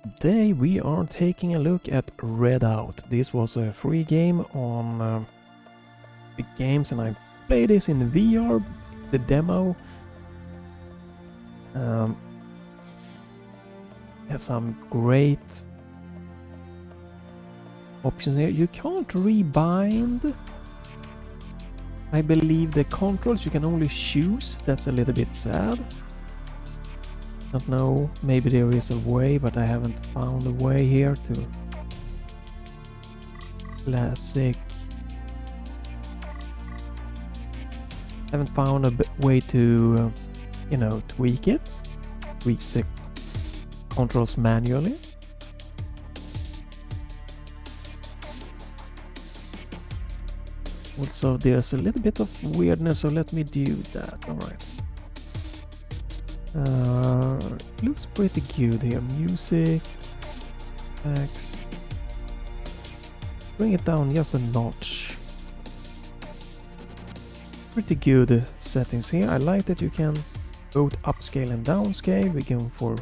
Today we are taking a look at Redout. This was a free game on Big Games, and I played this in VR, the demo. Have some great options here. You can't rebind, I believe, the controls. You can only choose. That's a little bit sad. Don't know, maybe there is a way, but I haven't found a way here to classic. Haven't found a way to tweak the controls manually. Also, there's a little bit of weirdness, so let me do that. All right. Looks pretty good here. Music, X. Bring it down just a notch. Pretty good settings here. I like that you can both upscale and downscale. We're going for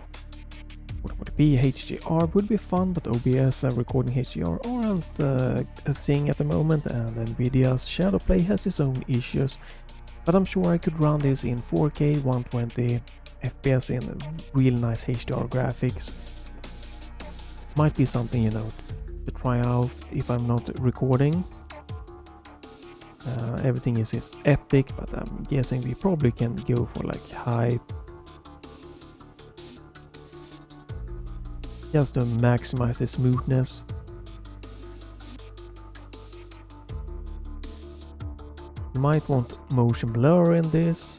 what would be HDR would be fun, but OBS and recording HDR aren't a thing at the moment, and Nvidia's Shadowplay has its own issues. But I'm sure I could run this in 4K 120 FPS in real nice HDR graphics. Might be something to try out if I'm not recording. Everything is epic, but I'm guessing we probably can go for like high, just to maximize the smoothness. You might want motion blur in this.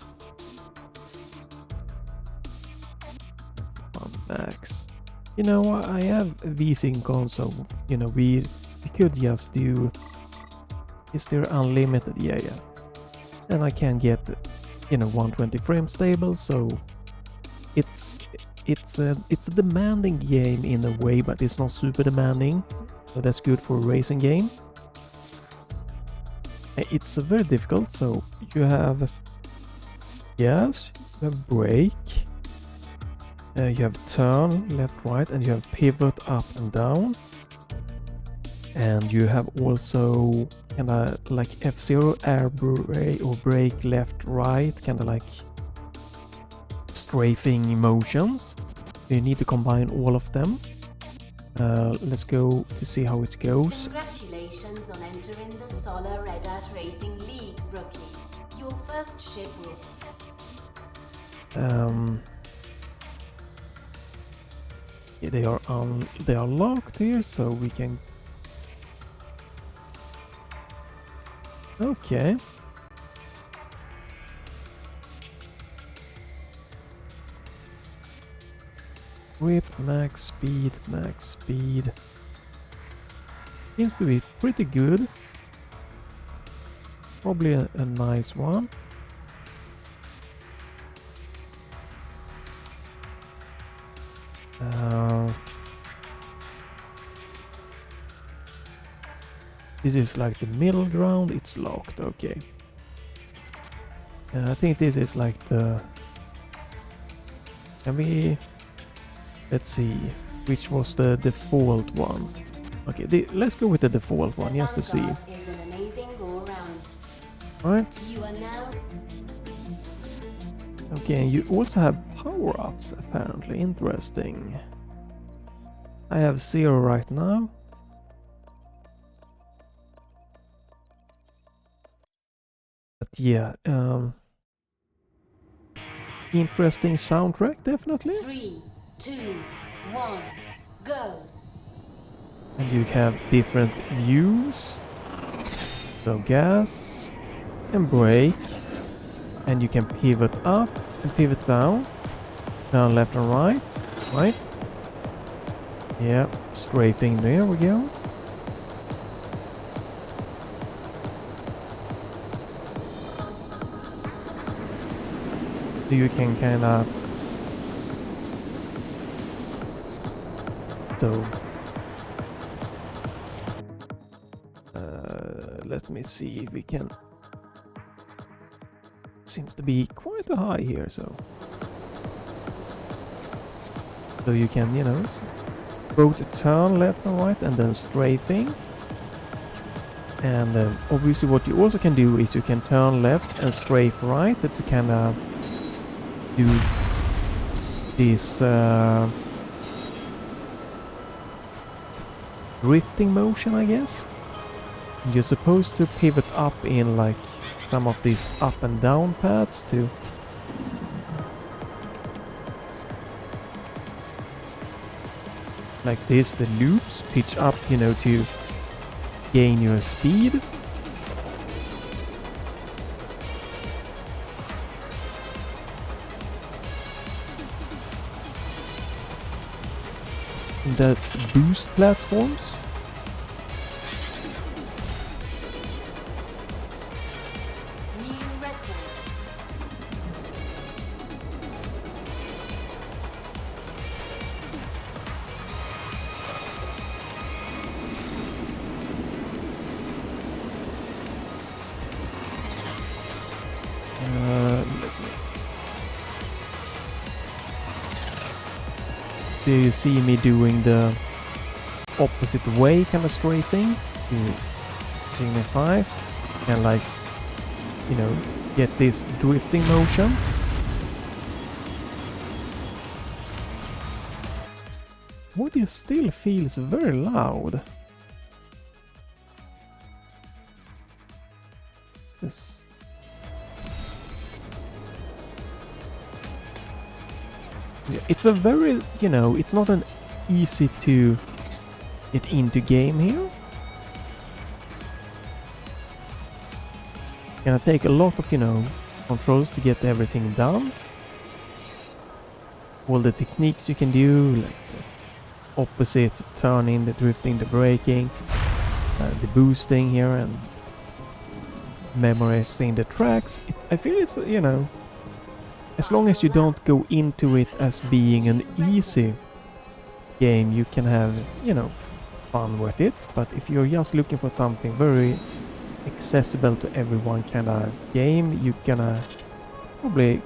Max. I have a VSync console. We could just do. Is there unlimited? Yeah. And I can get 120 frames stable. So it's a demanding game in a way, but it's not super demanding. So that's good for a racing game. It's very difficult. So you have brake. You have turn left, right, and you have pivot up and down. And you have also kind of like F-Zero air brake or brake left, right, kind of like strafing motions. You need to combine all of them. Let's go to see how it goes. Congratulations on entering the Solar Redout Racing League, rookie. Your first ship will. Yeah, they are locked here, so we can. Okay. Whip, max speed. Seems to be pretty good. Probably a nice one. This is like the middle ground. It's locked. Okay. I think this is like the. Can we? Let's see. Which was the default one? Okay. Let's go with the default one just to see. Is an amazing go-around. Right. You are now. Okay. And you also have power-ups. Apparently, interesting. I have 0 right now. But yeah, interesting soundtrack, definitely. 3, 2, 1, go. And you have different views. So gas and brake. And you can pivot up and pivot down. Down left and right. Right. Yeah, strafing, there we go. So you can kind of. So. Let me see if we can. Seems to be quite a high here, so you can, both turn left and right and then strafing. And obviously what you also can do is you can turn left and strafe right to kind of do this drifting motion, I guess. And you're supposed to pivot up in like some of these up and down paths to like this, the loops pitch up, you know, to gain your speed. And that's boost platforms. Do you see me doing the opposite way kind of strafing? It signifies and like, you know, get this drifting motion. Audio still feels very loud. This. It's a very, you know, it's not an easy to get into game here. Gonna take a lot of, you know, controls to get everything done. All the techniques you can do, like the opposite, turning, the drifting, the braking, the boosting here, and memorizing the tracks. I feel it's, you know, as long as you don't go into it as being an easy game, you can have, you know, fun with it. But if you're just looking for something very accessible to everyone kind of game, you gonna probably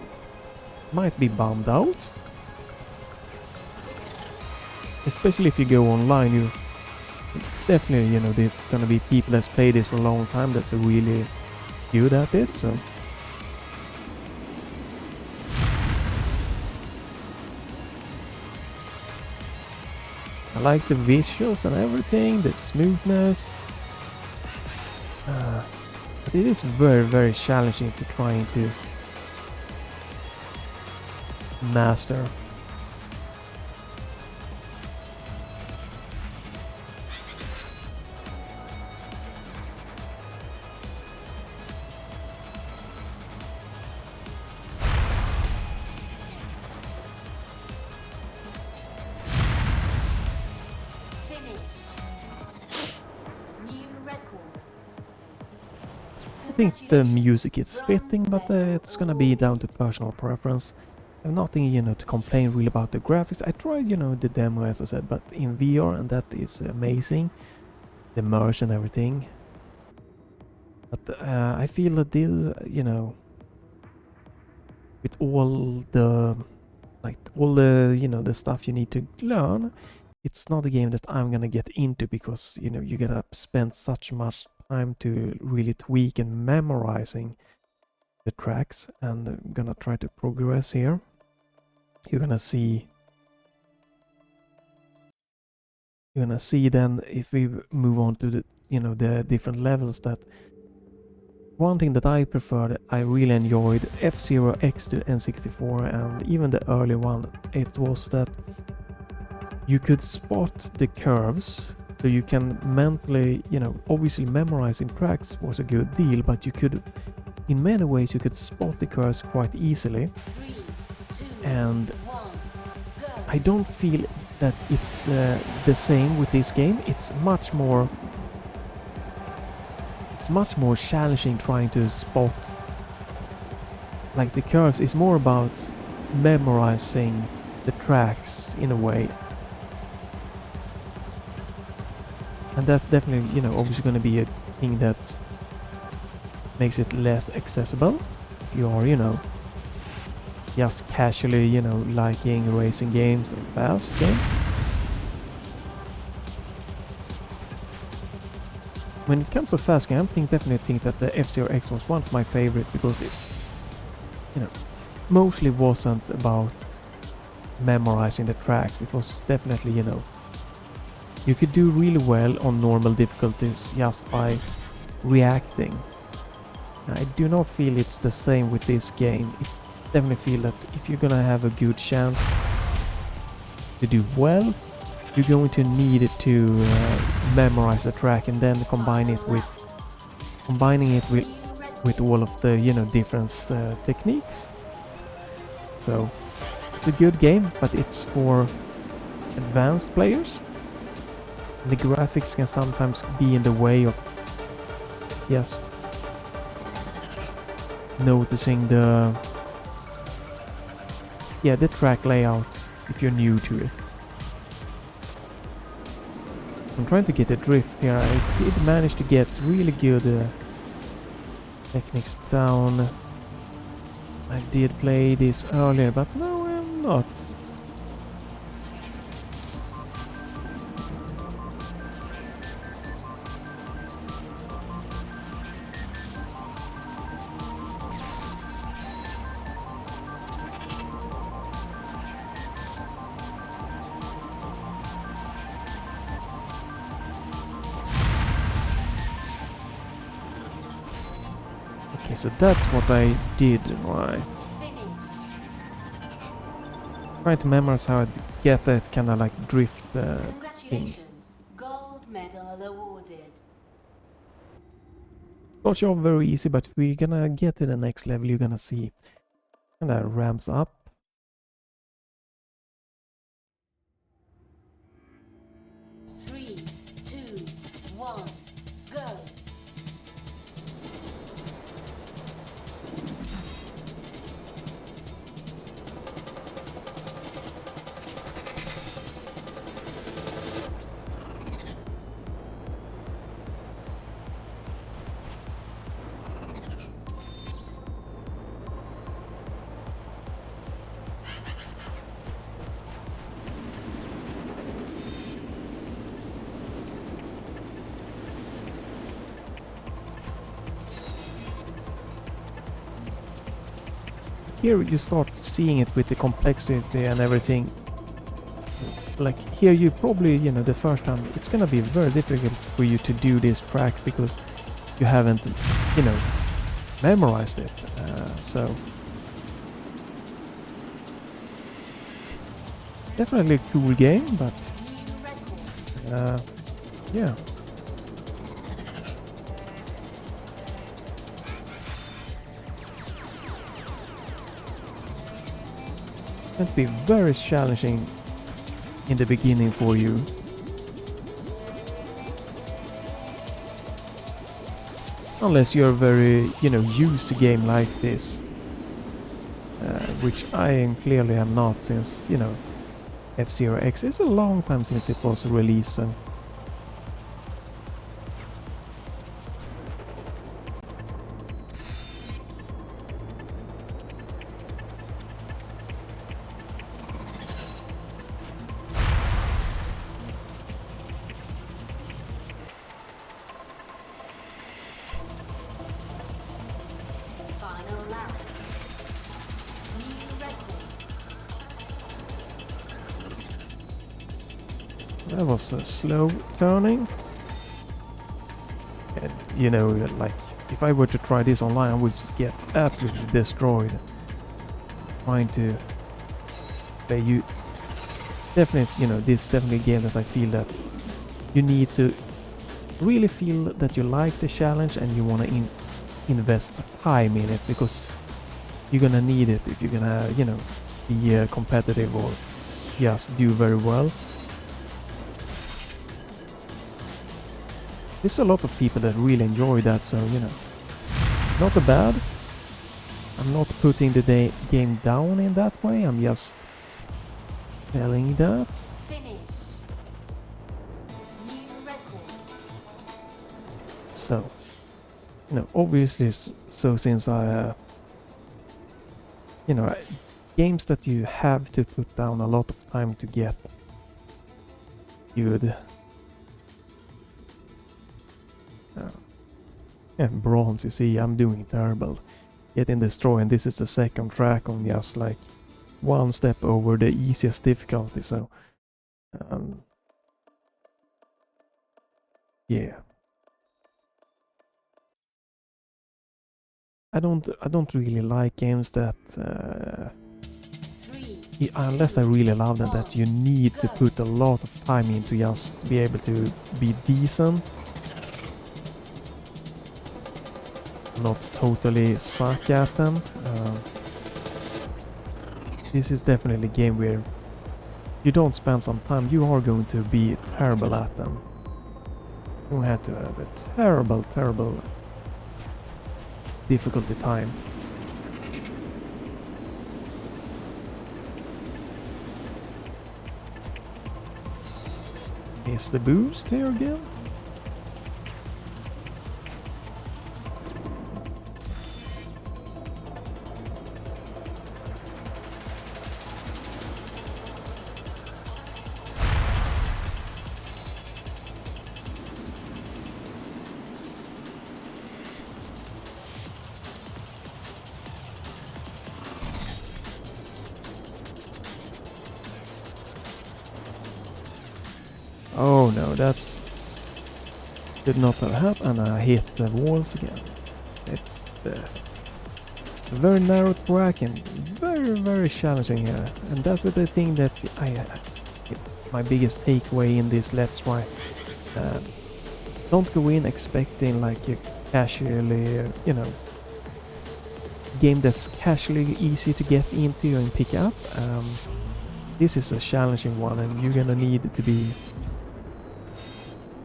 might be bummed out. Especially if you go online, you definitely, you know, there's gonna be people that's played this for a long time that's really good at it, so. I like the visuals and everything, the smoothness. But it is very, very challenging to trying to master. I think the music is fitting, but it's gonna be down to personal preference. I have nothing, you know, to complain really about the graphics. I tried, you know, the demo as I said, but in VR, and that is amazing. The merge and everything. But I feel that this, you know, with all the, like all the, you know, the stuff you need to learn, it's not a game that I'm gonna get into because, you know, you gotta spend such much time to really tweak and memorizing the tracks, and I'm gonna try to progress here. You're gonna see then if we move on to the, you know, the different levels, that one thing that I preferred, I really enjoyed F-Zero X to N64 and even the early one, it was that you could spot the curves. So you can mentally, you know, obviously memorizing tracks was a good deal, but you could, in many ways, you could spot the curves quite easily. 3, 2, and 1, go. I don't feel that it's the same with this game. It's much more challenging trying to spot, like the curves is more about memorizing the tracks in a way. And that's definitely, you know, obviously going to be a thing that makes it less accessible if you are, you know, just casually, you know, liking racing games and fast games. when it comes to fast game, definitely think that the F-Zero X was one of my favorite because it, you know, mostly wasn't about memorizing the tracks. It was definitely, you know, you could do really well on normal difficulties just by reacting. I do not feel it's the same with this game. I definitely feel that if you're gonna have a good chance to do well, you're going to need to memorize the track and then combining it with all of the, you know, different techniques. So it's a good game, but it's for advanced players. The graphics can sometimes be in the way of just noticing the track layout if you're new to it. I'm trying to get a drift here. I did manage to get really good techniques down. I did play this earlier, but now I'm not. Okay, so that's what I did, right? Trying to memorize how I get that kind of like drift thing. Congratulations, gold medal awarded. Starts off very easy, but we're gonna get to the next level, you're gonna see. And that ramps up. Three, two, one, go. Here you start seeing it with the complexity and everything. Like here you probably, you know, the first time it's gonna be very difficult for you to do this track because you haven't, you know, memorized it. So definitely a cool game, but yeah. It's going to be very challenging in the beginning for you. Unless you're very, you know, used to game like this. Which I clearly am not, since, you know, F-Zero X is a long time since it was released, so. Final lap. New record. That was a slow turning. And, you know, like, if I were to try this online, I would get absolutely destroyed. Trying to play you. Definitely, you know, this is definitely a game that I feel that you need to really feel that you like the challenge and you want to invest time in it, because you're gonna need it if you're gonna, you know, be competitive or just do very well. There's a lot of people that really enjoy that, so, you know, not a bad. I'm not putting the game down in that way, I'm just telling that. Finish. New record. So, you know, obviously, so since I, you know, games that you have to put down a lot of time to get good. And bronze, you see, I'm doing terrible. Getting destroyed, and this is the second track on just like one step over the easiest difficulty, so yeah. I don't really like games that unless I really love them, that you need to put a lot of time into just to be able to be decent. Not totally suck at them. This is definitely a game where you don't spend some time, you are going to be terrible at them. You have to have a terrible difficulty time. Is the boost here again? Oh no, that's did not have happened, and I hit the walls again. It's very narrow track and very challenging here, and that's the thing that my biggest takeaway in this Let's Try. Don't go in expecting like a casually, game that's casually easy to get into and pick up. This is a challenging one, and you're gonna need to be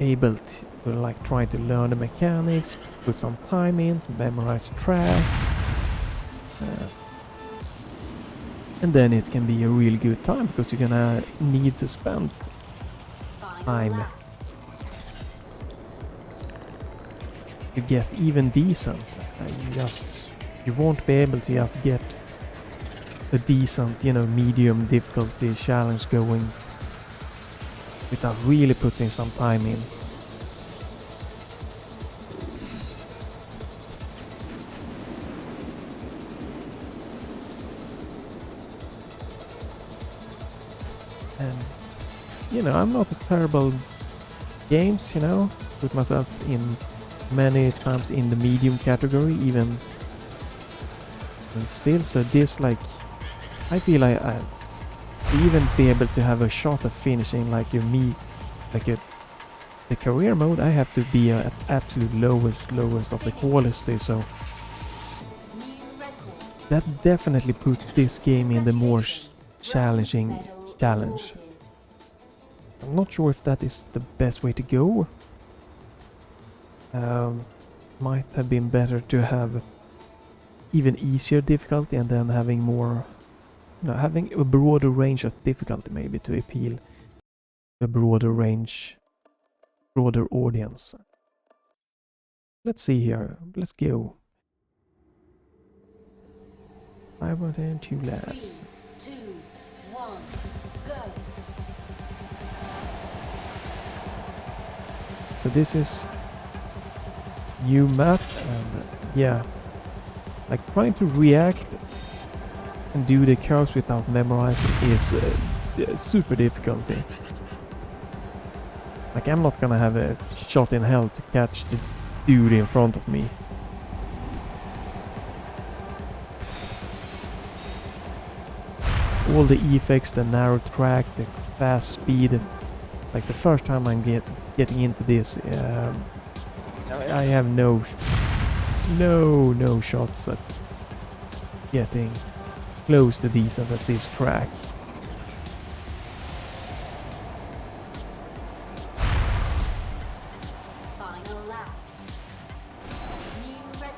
able to like try to learn the mechanics, put some time in, to memorize tracks, and then it can be a really good time because you're gonna need to spend time to get even decent. You won't be able to just get a decent, medium difficulty challenge going without really putting some time in. And I'm not a terrible games, put myself in many times in the medium category even, and still, so this, like, I feel like I even be able to have a shot at finishing like the career mode. I have to be at absolute lowest of the quality, so that definitely puts this game in the more challenging challenge. I'm not sure if that is the best way to go. Might have been better to have even easier difficulty and then having more, having a broader range of difficulty maybe to appeal to a broader audience. Let's see here. Let's go. 502 laps. 3, 2, 1, go. So this is new map, and yeah, like trying to react and do the curves without memorizing is super difficult. Like, I'm not gonna have a shot in hell to catch the dude in front of me. All the effects, the narrow track, the fast speed. Like the first time I'm getting into this, I have no shots at getting close to decent at this track. Final lap. New record.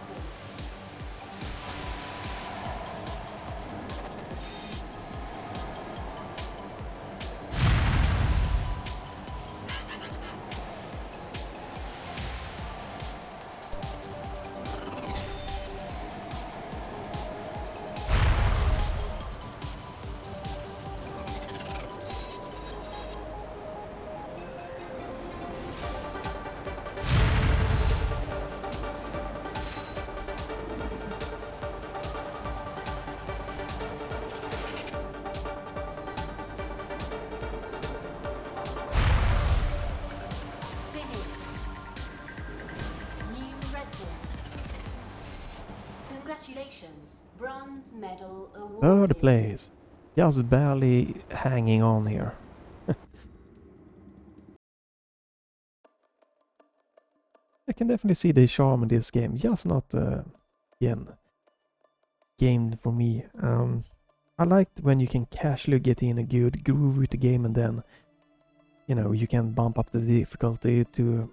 Bronze medal awarded. Third place. Just barely hanging on here. I can definitely see the charm in this game, just not, again, game for me. I liked when you can casually get in a good groove with the game and then, you know, you can bump up the difficulty to,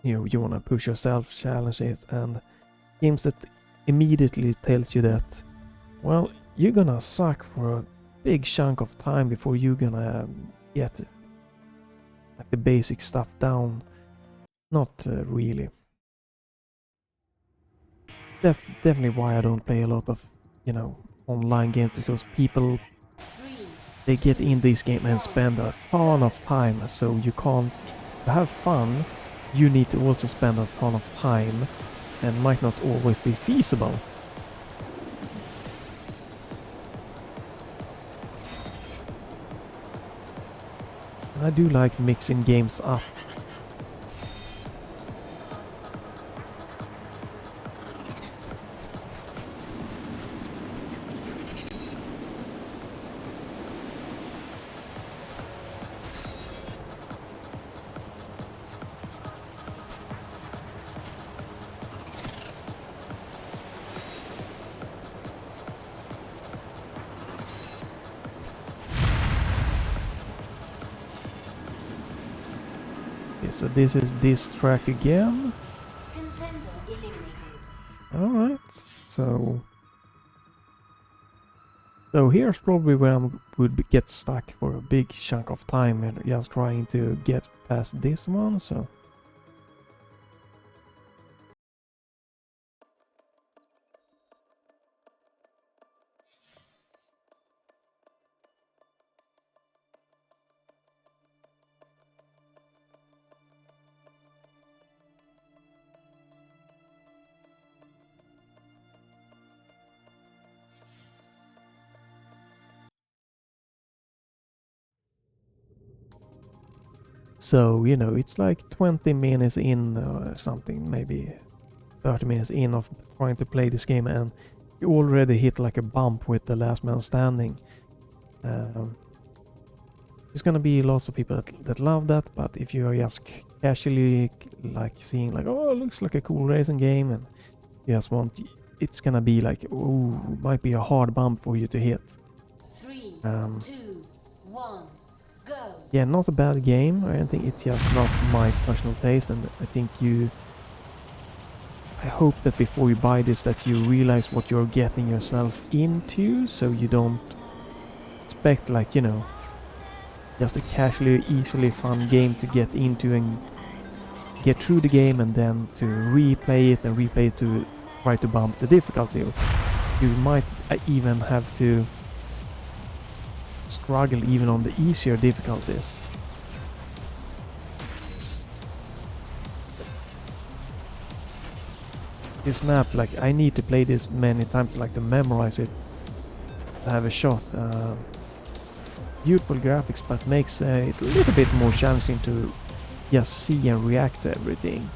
you know, you want to push yourself, challenge it, and games that immediately tells you that, well, you're gonna suck for a big chunk of time before you're gonna get like the basic stuff down. Not really. Definitely why I don't play a lot of, you know, online games, because people, they get in this game and spend a ton of time, so you can't, to have fun, you need to also spend a ton of time, and might not always be feasible. And I do like mixing games up. So this is this track again. Contender eliminated. Alright, so here's probably where I would get stuck for a big chunk of time and just trying to get past this one, so... So, you know, it's like 20 minutes in or something, maybe 30 minutes in of trying to play this game, and you already hit like a bump with the last man standing. There's gonna be lots of people that love that, but if you are just casually like seeing like, oh, it looks like a cool racing game, and you just want, it's gonna be like, oh, might be a hard bump for you to hit. 3, 2, 1, go. Yeah, not a bad game or anything, it's just not my personal taste, and I think I hope that before you buy this that you realize what you're getting yourself into, so you don't expect, like, you know, just a casually, easily fun game to get into and get through the game and then to replay it to try to bump the difficulty. You might even have to struggle even on the easier difficulties. This map, like, I need to play this many times, like, to memorize it, to have a shot. Beautiful graphics, but makes it a little bit more challenging to just see and react to everything.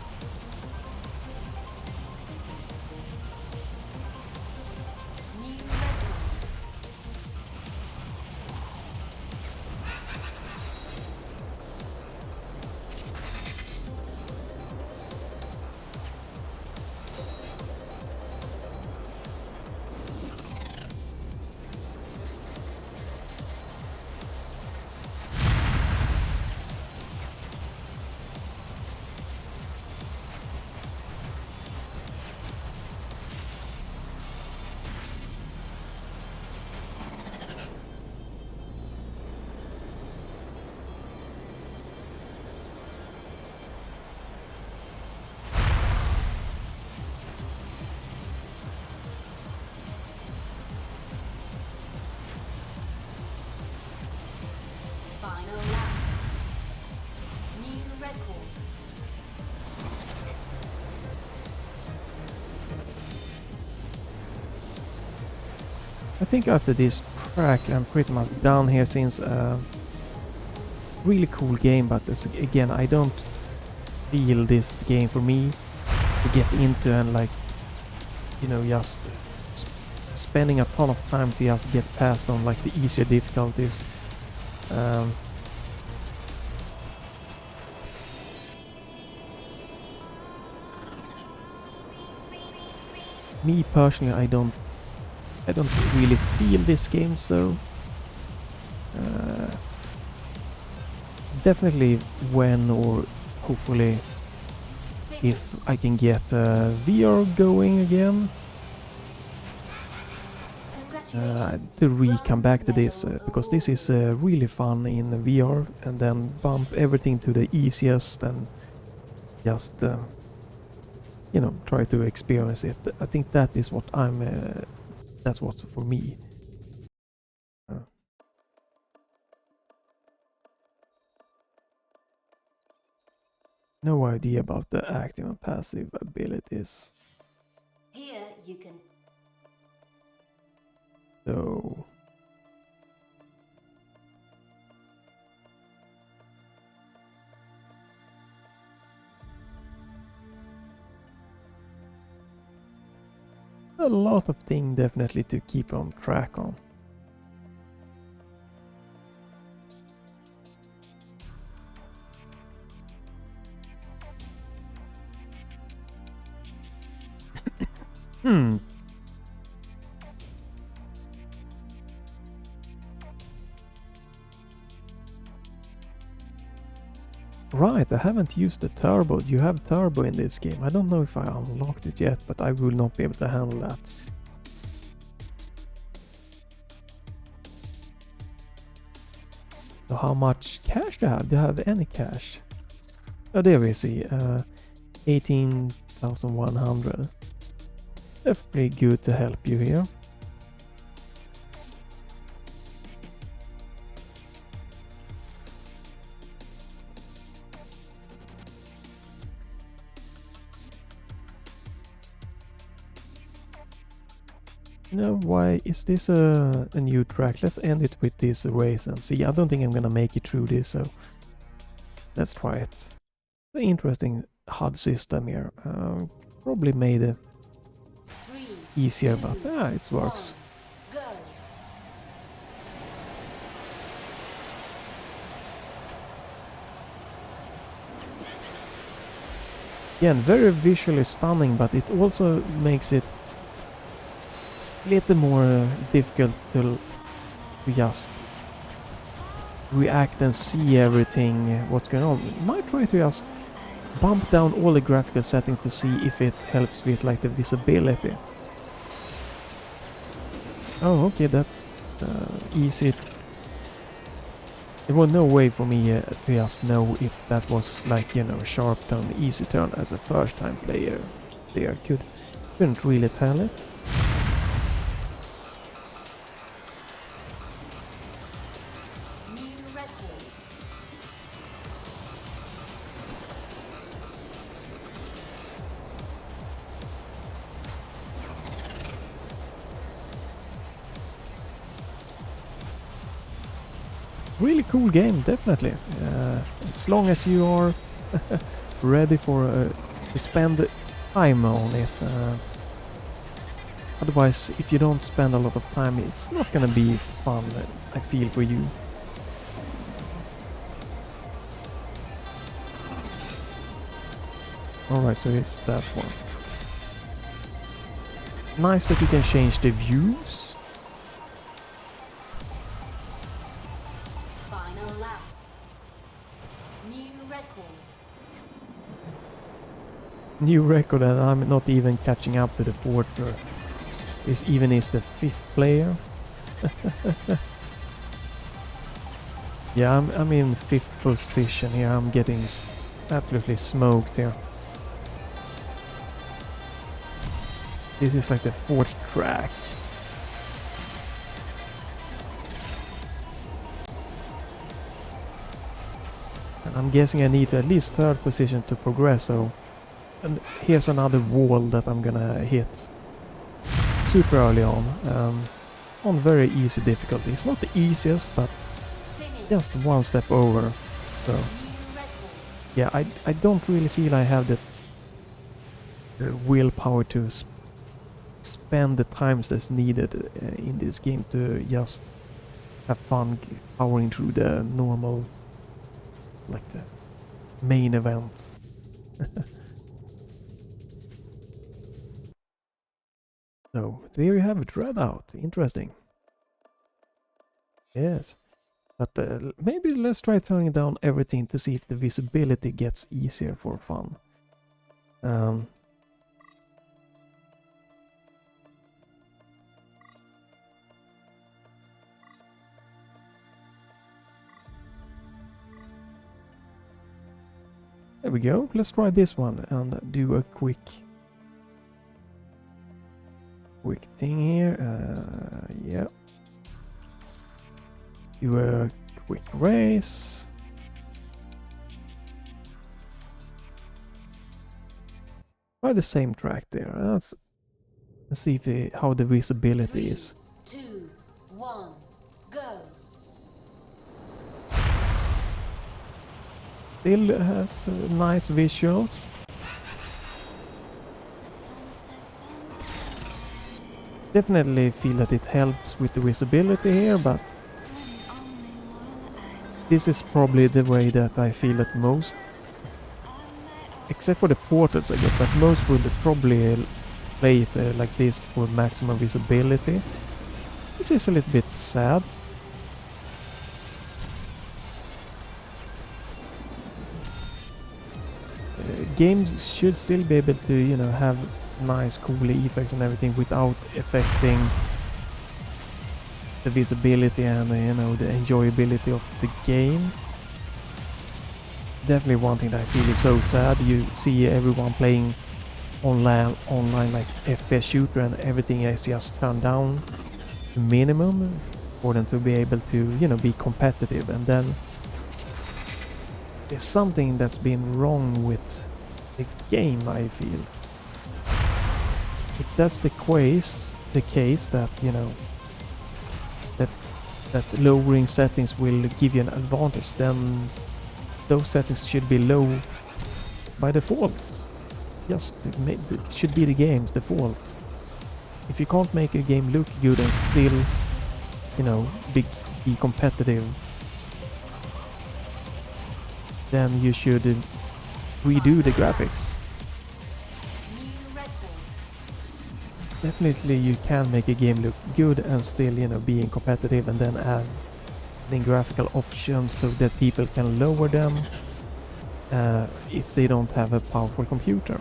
Final lap. New record. I think after this track I'm pretty much done here, since really cool game, but this, again, I don't feel this game for me to get into and, like, you know, just spending a ton of time to just get past on like the easier difficulties. Me personally, I don't really feel this game so. Definitely when, or hopefully if I can get VR going again, to come back to this, because this is really fun in VR, and then bump everything to the easiest and just you know, try to experience it. I think that is what that's what's for me. No idea about the active and passive abilities. Here you can. So a lot of things definitely to keep on track on. Right, I haven't used the turbo. You have turbo in this game. I don't know if I unlocked it yet, but I will not be able to handle that. So how much cash do you have? Do you have any cash? Oh, there we see. 18,100. Definitely good to help you here. No, why is this a new track? Let's end it with this race and see. I don't think I'm gonna make it through this, so let's try it. The interesting HUD system here. Probably made it easier, but it works. Again, very visually stunning, but it also makes it a little more difficult to just react and see everything what's going on. Might try to just bump down all the graphical settings to see if it helps with like the visibility. Oh, okay, that's easy. There was no way for me to just know if that was like, you know, a sharp turn, easy turn as a first time player. Couldn't really tell it. Really cool game, definitely. As long as you are ready for to spend time on it. Otherwise, if you don't spend a lot of time, it's not gonna be fun, I feel, for you. Alright, so it's that one. Nice that you can change the views. New record, and I'm not even catching up to the porter. This even is the 5th player. Yeah, I'm in 5th position here. I'm getting absolutely smoked here. This is like the 4th track. And I'm guessing I need at least 3rd position to progress, so... And here's another wall that I'm gonna hit super early on very easy difficulty. It's not the easiest, but just one step over. So yeah, I don't really feel I have the willpower to spend the times that's needed in this game to just have fun powering through the normal, like the main event. So there you have it, Redout. Interesting. Yes. But maybe let's try turning down everything to see if the visibility gets easier for fun. There we go. Let's try this one and do a quick thing here. Yeah. Do a quick race. Try the same track there. Let's see if how the visibility is. 3, 2, 1, go. Still has nice visuals. Definitely feel that it helps with the visibility here, but this is probably the way that I feel it most. Except for the portals I get, but most would probably play it like this for maximum visibility. This is a little bit sad. Games should still be able to, you know, have nice cool effects and everything without affecting the visibility and you know, the enjoyability of the game. Definitely one thing that I feel is so sad. You see everyone playing online like FPS shooter and everything is just turned down to minimum for them to be able to, you know, be competitive, and then there's something that's been wrong with the game, I feel. If that's the case that, you know, that lowering settings will give you an advantage, then those settings should be low by default. Just it should be the game's default. If you can't make a game look good and still, you know, be competitive, then you should redo the graphics. Definitely you can make a game look good and still, you know, being competitive, and then add the graphical options so that people can lower them if they don't have a powerful computer.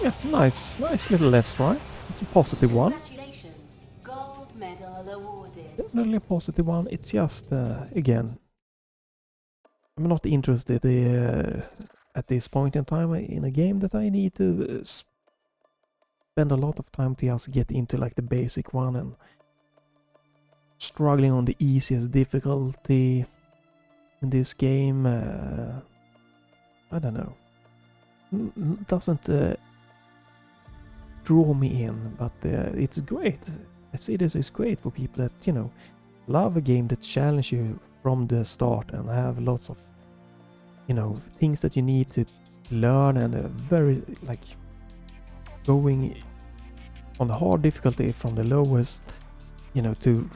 Yeah, nice little let's try. It's a positive one. Congratulations, gold medal awarded. Definitely a positive one. It's just, again, I'm not interested at this point in time in a game that I need to spend a lot of time to just get into like the basic one, and struggling on the easiest difficulty in this game. I don't know. Doesn't draw me in, but it's great. I see this is great for people that, you know, love a game that challenges you from the start and have lots of, you know, things that you need to learn, and very like going on the hard difficulty from the lowest, you know, to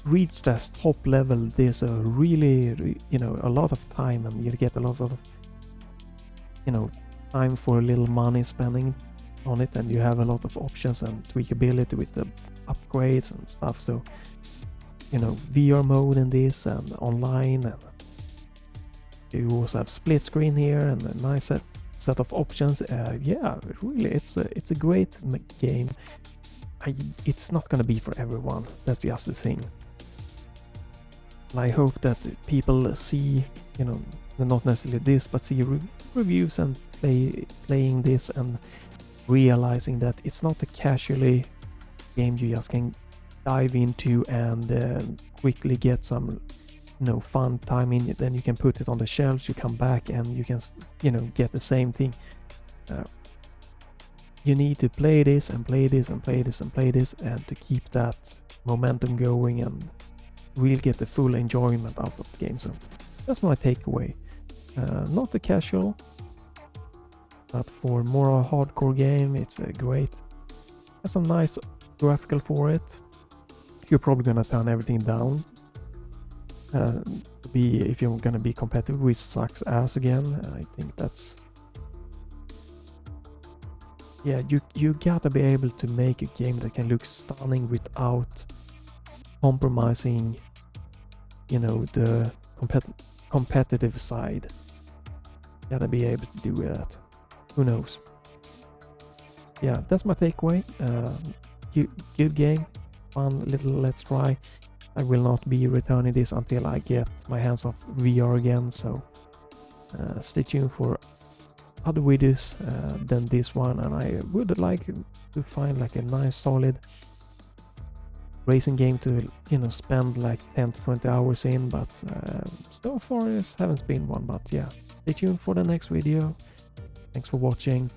reach that top level. There's a really, you know, a lot of time, and you get a lot of, you know, time for a little money spending on it, and you have a lot of options and tweakability with the upgrades and stuff. So, you know, VR mode in this and online, and you also have split screen here and a nice set of options. Yeah, really, it's a great game. It's not gonna be for everyone. That's just the thing. And I hope that people see, you know, not necessarily this, but see reviews and playing this, and realizing that it's not a casually game you just can dive into and quickly get some fun time in it. Then you can put it on the shelves, you come back and you can get the same thing. You need to play this and play this and play this and play this, and to keep that momentum going and really get the full enjoyment out of the game. So that's my takeaway. Not a casual, but for more a hardcore game, it's great. Has some nice graphical for it. You're probably gonna turn everything down if you're gonna be competitive, which sucks ass again. I think that's, yeah, you gotta be able to make a game that can look stunning without compromising the competitive side. Gotta be able to do that. Who knows? Yeah, that's my takeaway. Good game, fun little let's try. I will not be returning this until I get my hands off VR again, so stay tuned for other videos than this one. And I would like to find like a nice solid racing game to spend like 10 to 20 hours in, but so far it haven't been one. But yeah, stay tuned for the next video. Thanks for watching.